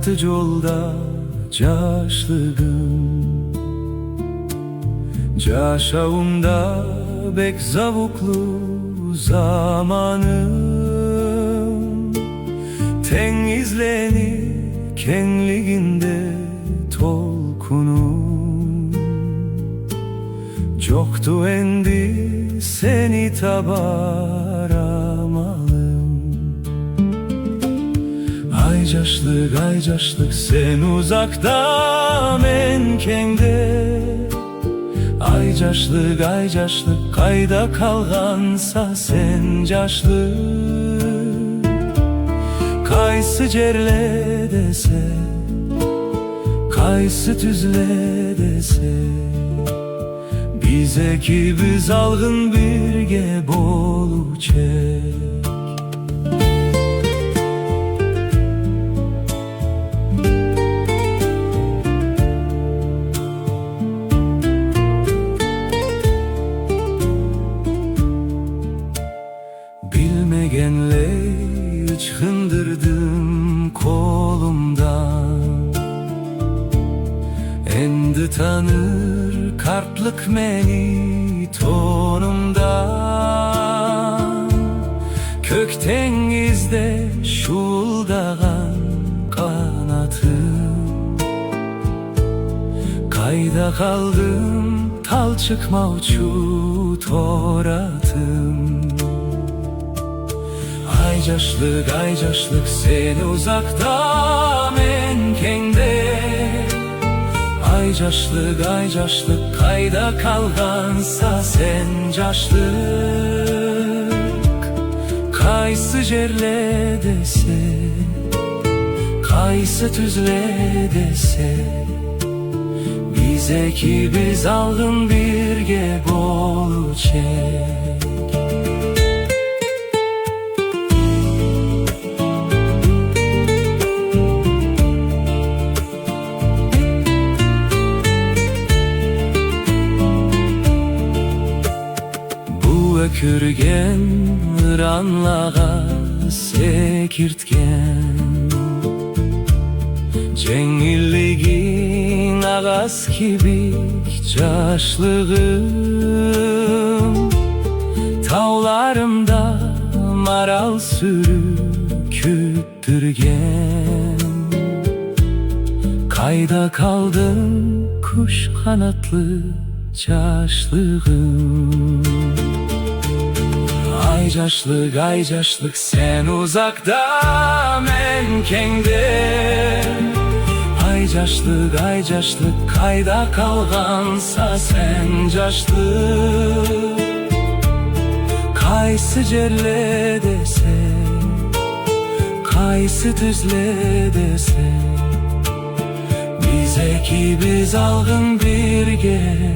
battı yolda yaşlığım. Yaşağımda bek zavuklu zamanım. Ten izleni kenliğinde tolkunum. Çoktu endi seni tabaramalım. Ay yaşlık sen uzakta men kende. Ay yaşlık kayda kalgansa sen yaşlı. Kaysı cerle dese, kaysı tüzle dese, bize ki biz algın birge bolacak. Bilmegenle ıçkındırdım kolumdan. Endi tanır kartlık meni tonumdan. Köktengizde şuldağan kanatım. Kayda kaldım tal çıkma uçu toratım. Ay yaşlık seni uzakta men kende. Ay yaşlık kayda kalgansa sen yaşlık. Kaysı cerle dese, kaysı tüzle dese, bize ki biz algın birge bolacak. Ökürgen ranlağa sekirtgen. Cengilligin ağas kibik yaşlığım. Tavlarımda maral sürü küttürgen. Kayda kaldım kuş kanatlı yaşlığım. Ay yaşlık sen uzakta men kende. Ay yaşlık kayda kalgansa sen yaşlık. Kaysı cerle dese, kaysı tüzle dese, bize ki biz algın birge